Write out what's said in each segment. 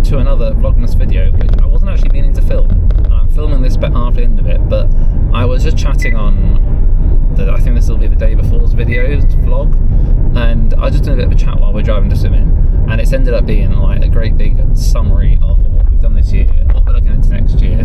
to another Vlogmas video, which I wasn't actually meaning to film. I'm filming this bit after the end of it, but I was just chatting on I think this will be the day before's vlog, and I was just doing a bit of a chat while we're driving to swimming, and it's ended up being like a great big summary of what we've done this year, what we're looking into next year,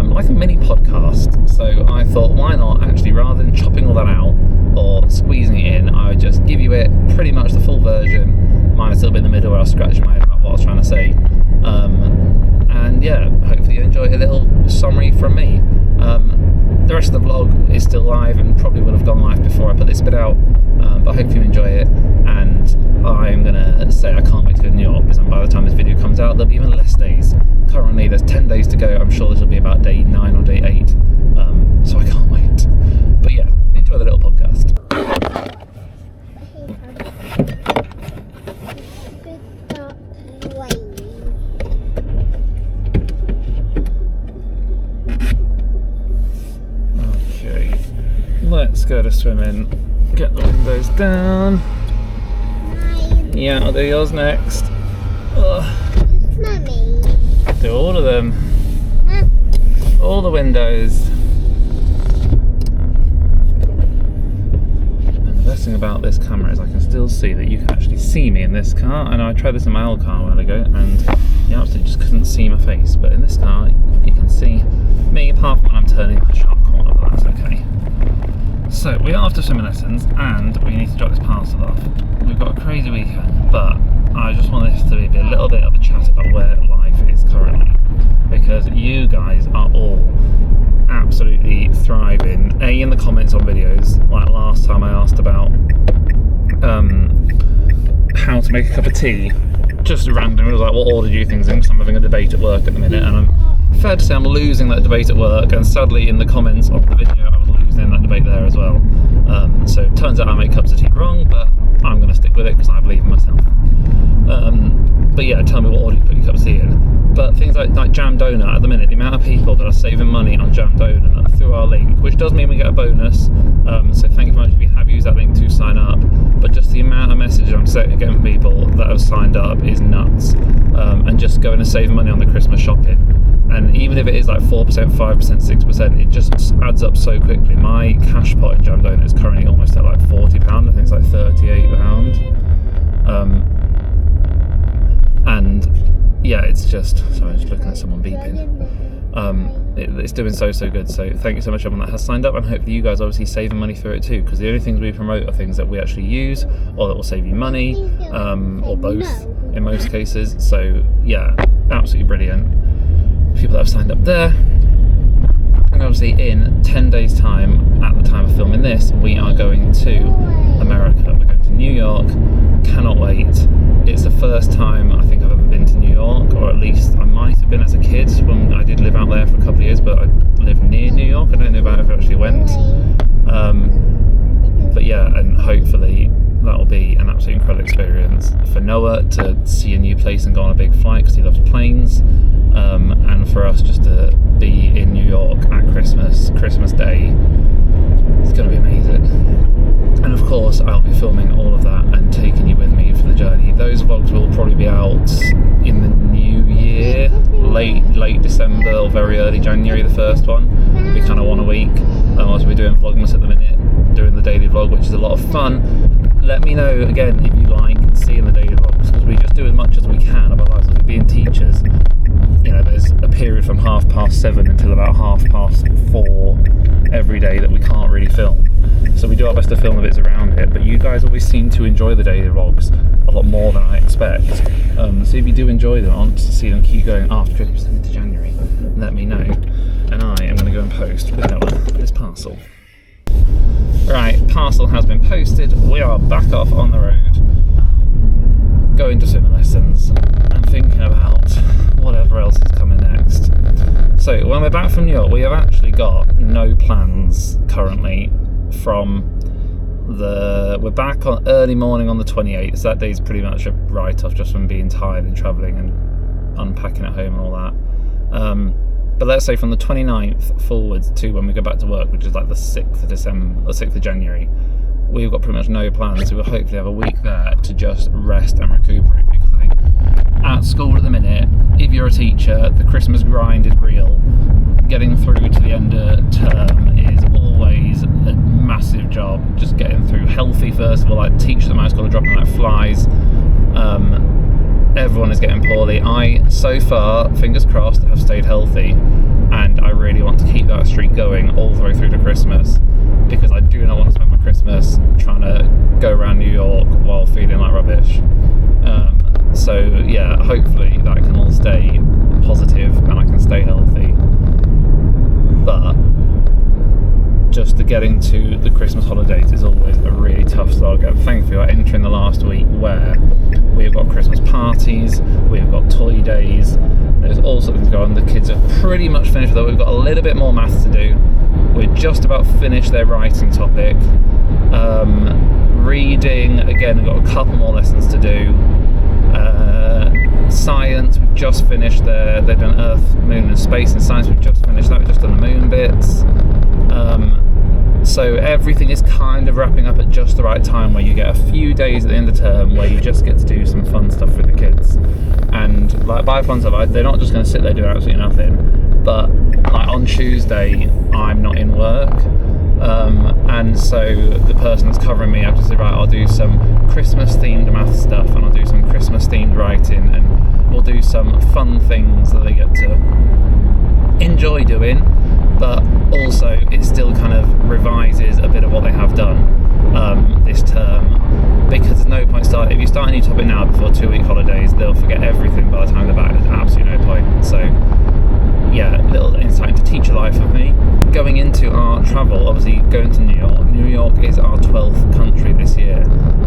like a mini podcast. So I thought, why not actually, rather than chopping all that out or squeezing it in, I would just give you it pretty much the full version, minus a little bit in the middle where I was scratching my head about what I was trying to say. And yeah, hopefully you enjoy a little summary from me. The rest of the vlog is still live and probably will have gone live before I put this bit out, but I hope you enjoy it. And I'm gonna say I can't wait to go to New York, because by the time this video comes out there'll be even less days. Currently there's 10 days to go. I'm sure this will be about day 9 or day 8, so I can't wait. But yeah, enjoy the little podcast. Let's go to swimming. Get the windows down. Mine. Yeah, I'll do yours next. Mummy. Do all of them. Huh? All the windows. And the best thing about this camera is I can still see that you can actually see me in this car. I know I tried this in my old car a while ago and you absolutely just couldn't see my face. But in this car, you can see me apart from when I'm turning a sharp corner, but that's okay. So we are after swimming lessons and we need to drop this parcel off. We've got a crazy weekend, but I just want this to be a little bit of a chat about where life is currently, because you guys are all absolutely thriving. In the comments on videos, like last time I asked about how to make a cup of tea, just random, it was like, what order do you things in? Because I'm having a debate at work at the minute, and I'm fair to say I'm losing that debate at work, and sadly in the comments of the video I was losing that debate there as well. So it turns out I make cups of tea wrong, but I'm going to stick with it because I believe in myself. But yeah, tell me what order you put your cup of tea in. But things like jam donut, at the minute, the amount of people that are saving money on jam donut through our link, which does mean we get a bonus, so thank you very much if you have used that link to sign up, but just the amount of messages I'm getting from people that have signed up is nuts, and just going to save money on the Christmas shopping. And even if it is like 4%, 5%, 6%, it just adds up so quickly. My cash pot in jam donut is currently almost at like £40. I think it's like £38. And yeah, it's just, sorry, I'm just looking at someone beeping. It's doing so good. So thank you so much everyone that has signed up, and hopefully you guys obviously saving money through it too, because the only things we promote are things that we actually use or that will save you money, or both in most cases. So yeah, absolutely brilliant. People that have signed up there. And obviously in 10 days time, at the time of filming this, we are going to America. We're going to New York. Cannot wait. It's the first time I think I've ever been to New York, or at least I might have been as a kid when I did live out there for a couple of years, but I live near New York. I don't know if I ever actually went. But yeah, and hopefully that'll be an absolutely incredible experience for Noah to see a new place and go on a big flight because he loves planes, and for us just to be in New York at Christmas Day. It's going to be amazing. And of course I'll be filming all of that and taking you with me for the journey. Those vlogs will probably be out in the new year, late December or very early January, the first one. It'll be kind of 1 a week. As we're doing Vlogmas at the minute, doing the daily vlog, which is a lot of fun. Let me know again if you like seeing the daily vlogs, because we just do as much as we can of our lives as we being teachers. You know, there's a period from 7:30 until about 4:30 every day that we can't really film. So we do our best to film the bits around it, but you guys always seem to enjoy the daily vlogs a lot more than I expect. So if you do enjoy them, I want to see them keep going after Christmas into January. Let me know. And I am going to go and post with Noah this parcel. Right, parcel has been posted. We are back off on the road, going to swimming lessons and thinking about whatever else is coming next. So when we're back from New York, we have actually got no plans currently we're back on early morning on the 28th, so that day's pretty much a write-off just from being tired and travelling and unpacking at home and all that. But let's say from the 29th forwards to when we go back to work, which is like the 6th of December or 6th of January, we've got pretty much no plans. So we'll hopefully have a week there to just rest and recuperate, because I think at at school at the minute, if you're a teacher, the Christmas grind is real. Getting through to the end of term is always a massive job. Just getting through healthy, first of all. Like, teachers at my school are dropping like flies. Everyone is getting poorly. I, so far, fingers crossed, have stayed healthy, and I really want to keep that streak going all the way through to Christmas, because I do not want to spend my Christmas trying to go around New York while feeling like rubbish. So yeah, hopefully that can all stay positive and I can stay healthy. But just the getting to the Christmas holidays is always a really tough slog. And thankfully we're entering the last week where we've got Christmas parties, we've got toy days, there's all sorts of things going on. The kids are pretty much finished, though we've got a little bit more maths to do. We're just about finished their writing topic. Reading, again, we've got a couple more lessons to do. Science, we've just finished they've done Earth, Moon and Space, and Science we've just finished that, we've just done the moon bits. So everything is kind of wrapping up at just the right time, where you get a few days at the end of the term where you just get to do some fun stuff with the kids. And like, by fun stuff, they're not just going to sit there doing absolutely nothing, but like on Tuesday I'm not in work, and so the person that's covering me, I have to say, right, I'll do some Christmas themed math stuff, and I'll do some Christmas themed writing, and we'll do some fun things that they get to enjoy doing, but also it still kind of revises a bit of what they have done this term, because there's no point starting, if you start a new topic now before 2-week holidays, they'll forget everything by the time they're back. There's absolutely no point. So yeah, little insight into teacher life of me. Going into our travel, obviously going to New York. New York is our 12th country this year.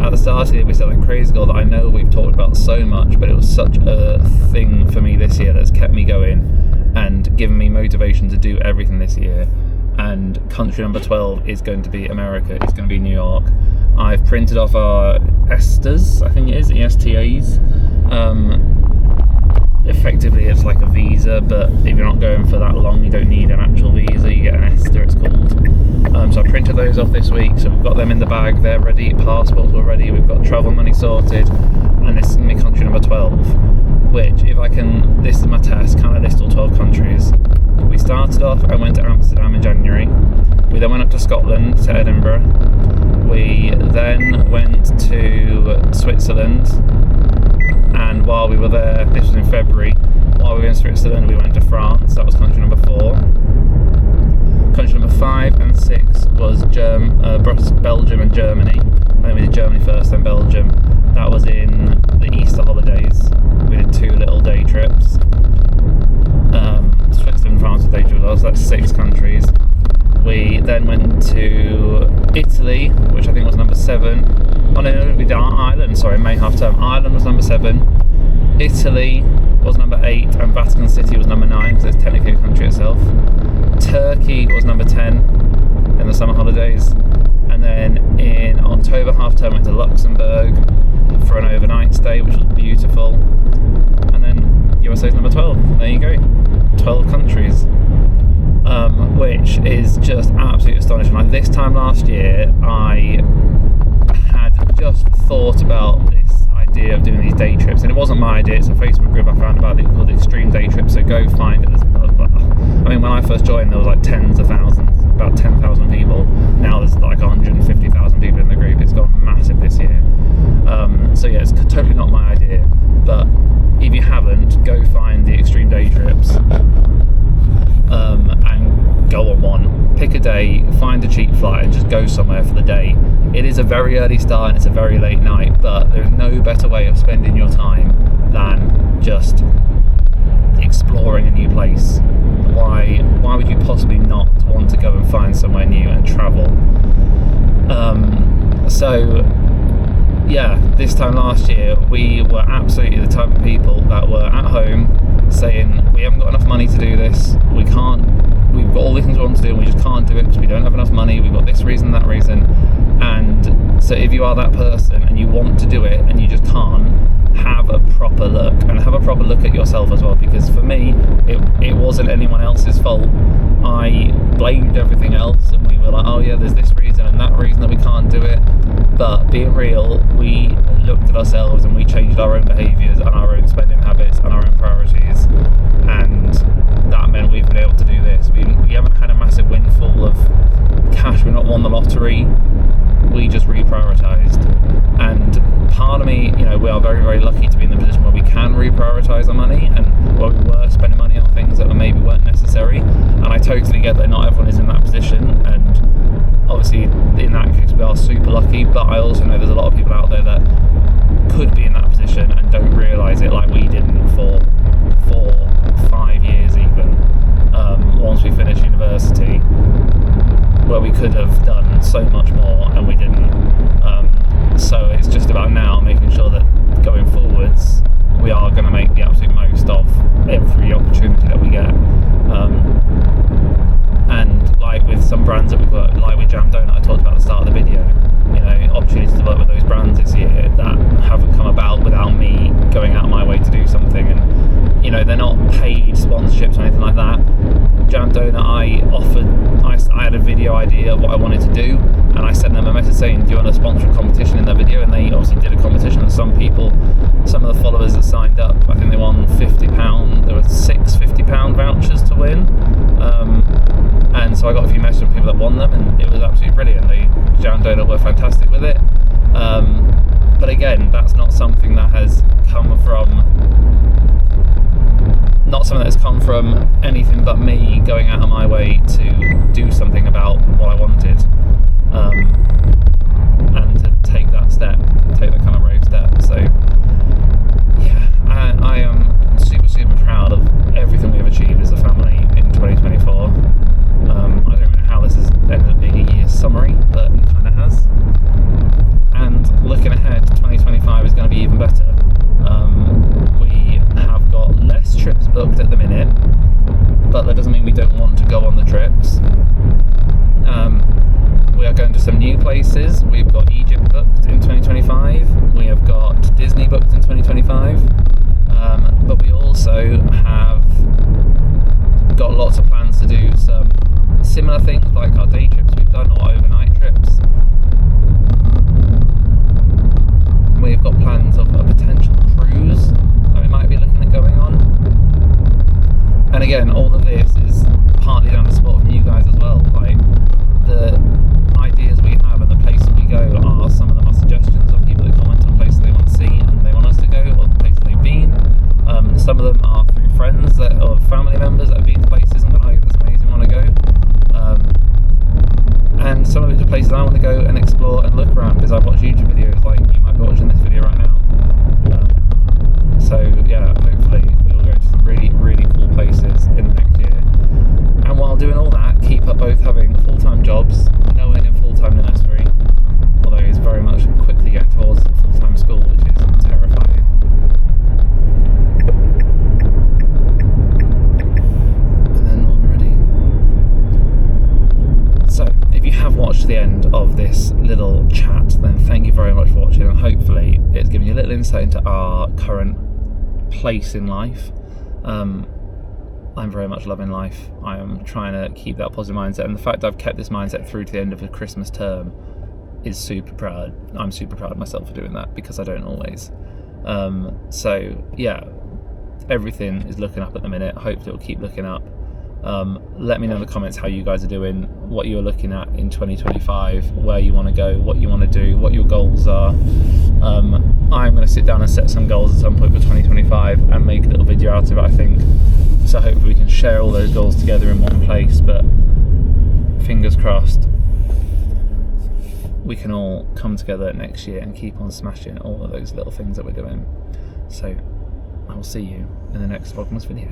At the start of the year, we said that crazy goal that I know we've talked about so much, but it was such a thing for me this year that's kept me going and given me motivation to do everything this year. And country number 12 is going to be America. It's going to be New York. I've printed off our ESTAs, I think it is, ESTAs. Effectively it's like a visa, but if you're not going for that long, you don't need an actual visa, you get an ESTA, it's called. So I printed those off this week, so we've got them in the bag, they're ready, passports were ready, we've got travel money sorted, and this is going to be country number 12, which, if I can, this is my test, can I list all 12 countries? We started off, I went to Amsterdam in January, we then went up to Scotland, to Edinburgh, we then went to Switzerland, and while we were there, this was in February, while we were in Switzerland we went to France, that was country number 4. Country number 5 and 6 was Belgium and Germany. I think we did Germany first, then Belgium. That was in the Easter holidays. We did 2 little day trips. Switzerland, France, day trips, so that's 6 countries. We then went to Italy, which I think was number 7. Oh no, we did Ireland, sorry, May half term. Ireland was number 7. Italy was number 8, and Vatican City was number 9, because it's technically a country itself. Turkey was number 10 in the summer holidays, and then in October half term went to Luxembourg for an overnight stay, which was beautiful, and then USA is number 12. There you go, 12 countries, which is just absolutely astonishing. Like, this time last year I had just thought about this idea of doing these day trips, and it wasn't my idea, it's a Facebook group I found about it called Extreme Day Trips, so go find it. I mean, when I first joined there was like tens of thousands, about 10,000 people. Now there's like 150,000 people in the group. It's gone massive this year. So yeah, it's totally not my idea, but if you haven't, go find the Extreme Day Trips and go on one. Pick a day, find a cheap flight and just go somewhere for the day. It is a very early start and it's a very late night, but there's no better way of spending your time than just exploring a new place. Why would you possibly not want to go and find somewhere new and travel? So yeah, this time last year we were absolutely the type of people that were at home saying, we haven't got enough money to do this, we've got all these things we want to do and we just can't do it because we don't have enough money, we've got this reason, that reason. And so if you are that person and you want to do it and you just can't, have a proper look, and have a proper look at yourself as well, because for me it wasn't anyone else's fault. I blamed everything else and we were like, oh yeah, there's this reason and that reason that we can't do it, but being real, we looked at ourselves and we changed our own behaviours and our own spending habits prioritise our money, and where we were spending money on things that maybe weren't necessary. And I totally get that not everyone is in that position, and obviously in that case we are super lucky, but I also know there's a lot of people out there that could be in that position and don't realise it, like we didn't for 4-5 years even, once we finished university, where we could have done so much more and we didn't. So it's just about now making sure that going forwards we are going to make the absolute most of every opportunity that we get. And like with some brands that we've worked, like with Jam Donut I talked about at the start of the video, you know, opportunities to work with those brands this year that haven't come about without me going out of my way to do something. And you know, they're not paid sponsorships or anything like that. Jam Donut, I had a video idea of what I wanted to do, and I sent them a message saying, do you want to sponsor a competition in that video? And they obviously did a competition, and some of the followers that signed up, I think they won £50, there were 6 £50 vouchers to win, and so I got a few messages from people that won them, and it was absolutely brilliant. Jam Donut were fantastic with it, but again, that's not something that has come from anything but me going out of my way to do something about what I wanted, and to take that kind of brave step. So yeah, I am super, super proud of everything we have achieved as a family in 2024. I don't really know how this has ended up being a year's summary, but it kind of has. And looking ahead, 2025 is going to be even better. We have got less trips booked at the minute, but that doesn't mean we don't want to go on the trips. We are going to some new places. We've got Egypt booked in 2025. We have got Disney booked in 2025. But we also have got lots of plans to do some similar things like our day trips we've done, or overnight trips. We've got plans of a potential cruise that we might be looking at going on. And again, all of this is partly down to support from you guys as well. Like, the ideas we have and the places we go are, some of them are suggestions of people that comment on places they want to see and they want us to go, or places they've been. Some of them are through friends or family members that have been to places and gone, oh, that's amazing, I want to go. And some of it's places I want to go and explore and look around, because I've watched YouTube videos like you might be watching this video right now. So yeah, hopefully we'll go to some really, really cool places in the next year. And while doing all that, keep up both having full-time jobs, Noah in full-time nursery, although he's very much quickly getting towards full-time school, which is terrifying. And then we'll be ready. So, if you have watched to the end of this little chat, then thank you very much for watching, and hopefully it's given you a little insight into our current place in life. I'm very much loving life. I am trying to keep that positive mindset, and the fact I've kept this mindset through to the end of the Christmas term is super proud. I'm super proud of myself for doing that, because I don't always. So yeah, everything is looking up at the minute. Hopefully it'll keep looking up. Let me know in the comments how you guys are doing, what you're looking at in 2025, where you want to go, what you want to do, what your goals are. I'm going to sit down and set some goals at some point for 2025 and make a little video out of it, I think. So hopefully we can share all those goals together in one place, but fingers crossed we can all come together next year and keep on smashing all of those little things that we're doing. So I will see you in the next Vlogmas video.